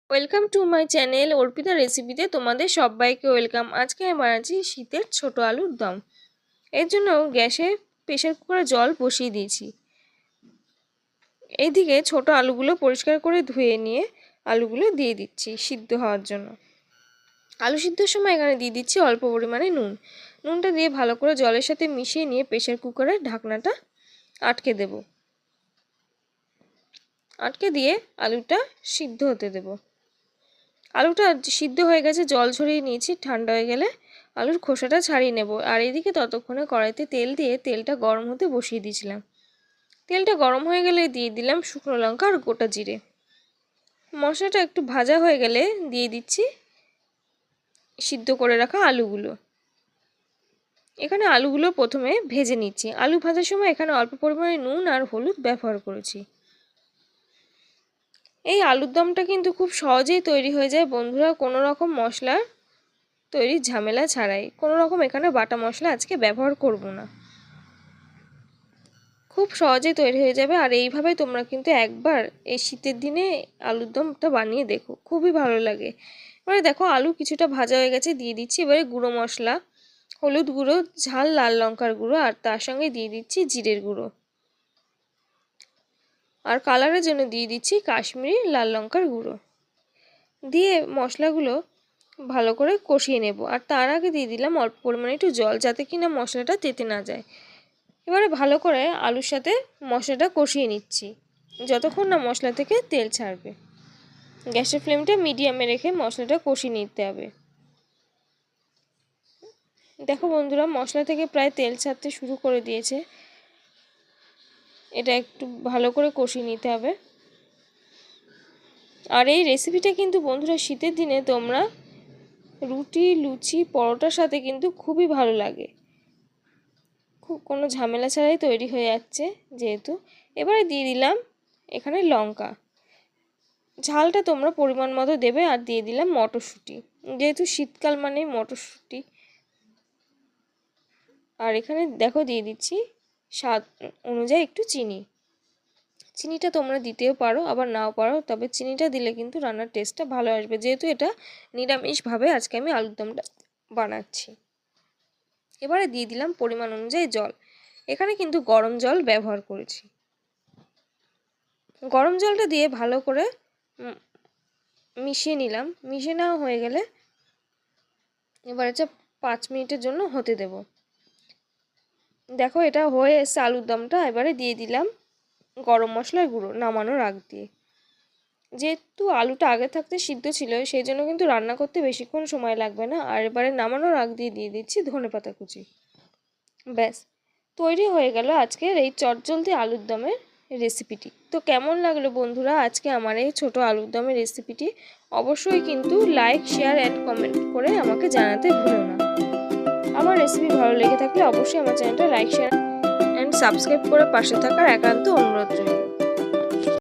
Welcome to my channel Arpita রেসিপিতে তোমাদের সবাইকে ওয়েলকাম। আজকে আমি বানাচ্ছি শীতের ছোট আলুর দম। এর জন্য গ্যাসে প্রেসার কুকারে জল বসিয়ে দিয়েছি। এইদিকে ছোট আলুগুলো পরিষ্কার করে ধুয়ে নিয়ে আলুগুলো দিয়ে দিচ্ছি সিদ্ধ হওয়ার জন্য। আলু সিদ্ধর সময় এখানে দিয়ে দিচ্ছি অল্প পরিমাণে নুনটা দিয়ে ভালো করে জলের সাথে মিশিয়ে নিয়ে প্রেসার কুকারের ঢাকনাটা আটকে দেব। আটকে দিয়ে আলুটা সিদ্ধ হতে দেব। আলুটা সিদ্ধ হয়ে গেছে, জল ঝরিয়ে নিয়েছি। ঠান্ডা হয়ে গেলে আলুর খোসাটা ছাড়িয়ে নেব। আর এদিকে ততক্ষণে কড়াইতে তেল দিয়ে তেলটা গরম হতে বসিয়ে দিয়েছিলাম। তেলটা গরম হয়ে গেলে দিয়ে দিলাম শুকনো লঙ্কা আর গোটা জিরে। মশলাটা একটু ভাজা হয়ে গেলে দিয়ে দিচ্ছি সিদ্ধ করে রাখা আলুগুলো। এখানে আলুগুলো প্রথমে ভেজে নিচ্ছি। আলু ভাজার সময় এখানে অল্প পরিমাণে নুন আর হলুদ ব্যবহার করেছি। এই আলুর দমটা কিন্তু খুব সহজেই তৈরি হয়ে যায় বন্ধুরা, কোনো রকম মশলা তৈরির ঝামেলা ছাড়াই। কোনো রকম এখানে বাটা মশলা আজকে ব্যবহার করব না। খুব সহজেই তৈরি হয়ে যাবে। আর এইভাবে তোমরা কিন্তু একবার এই শীতের দিনে আলুর দমটা বানিয়ে দেখো, খুবই ভালো লাগে। এবারে দেখো আলু কিছুটা ভাজা হয়ে গেছে, দিয়ে দিচ্ছি এবারে গুঁড়ো মশলা, হলুদ গুঁড়ো, ঝাল লাল লঙ্কার গুঁড়ো, আর তার সঙ্গে দিয়ে দিচ্ছি জিরের গুঁড়ো। আর কালারের জন্য দিয়ে দিচ্ছি কাশ্মীরি লাল লঙ্কার গুঁড়ো। দিয়ে মশলাগুলো ভালো করে কষিয়ে নেব। আর তার আগে দিয়ে দিলাম অল্প পরিমাণে একটু জল, যাতে কিনা মশলাটা তেতে না যায়। এবারে ভালো করে আলুর সাথে মশলাটা কষিয়ে নিচ্ছি যতক্ষণ না মশলা থেকে তেল ছাড়বে। গ্যাসের ফ্লেমটা মিডিয়ামে রেখে মশলাটা কষিয়ে নিতে হবে। দেখো বন্ধুরা, মশলা থেকে প্রায় তেল ছাড়তে শুরু করে দিয়েছে। এটা একটু ভালো করে কষিয়ে নিতে হবে। আর এই রেসিপিটা কিন্তু বন্ধুরা শীতের দিনে তোমরা রুটি, লুচি, পরোটার সাথে কিন্তু খুবই ভালো লাগে। কোনো ঝামেলা ছাড়াই তৈরি হয়ে যাচ্ছে যেহেতু। এবারে দিয়ে দিলাম এখানে লঙ্কা, ঝালটা তোমরা পরিমাণ মতো দেবে। আর দিয়ে দিলাম মটরশুঁটি, যেহেতু শীতকাল মানে মটরশুঁটি। আর এখানে দেখো দিয়ে দিচ্ছি স্বাদ অনুযায়ী একটু চিনিটা তোমরা দিতেও পারো আবার নাও পারো, তবে চিনিটা দিলে কিন্তু রান্নার টেস্টটা ভালো আসবে, যেহেতু এটা নিরামিষভাবে আজকে আমি আলুর দমটা বানাচ্ছি। এবারে দিয়ে দিলাম পরিমাণ অনুযায়ী জল। এখানে কিন্তু গরম জল ব্যবহার করেছি। গরম জলটা দিয়ে ভালো করে মিশিয়ে নিলাম। মিশিয়ে নেওয়া হয়ে গেলে এবার এটা 5 মিনিটের জন্য হতে দেব। দেখো এটা হয়ে এসছে আলুর দমটা। এবারে দিয়ে দিলাম গরম মশলার গুঁড়ো নামানোর আগ দিয়ে। যেহেতু আলুটা আগে থাকতে সিদ্ধ ছিল সেই জন্য কিন্তু রান্না করতে বেশিক্ষণ সময় লাগবে না। আর এবারে নামানোর আগ দিয়ে দিয়ে দিচ্ছি ধনেপাতা কুচি। ব্যাস তৈরি হয়ে গেল আজকের এই চটজলদি আলুর দমের রেসিপিটি। তো কেমন লাগলো বন্ধুরা আজকে আমার এই ছোটো আলুর দমের রেসিপিটি? অবশ্যই কিন্তু লাইক, শেয়ার অ্যান্ড কমেন্ট করে আমাকে জানাতে ভুলো না। আমার রেসিপি ভালো লেগে থাকলে অবশ্যই আমার চ্যানেলটা লাইক, শেয়ার অ্যান্ড সাবস্ক্রাইব করে পাশে থাকার একান্ত অনুরোধ রইল।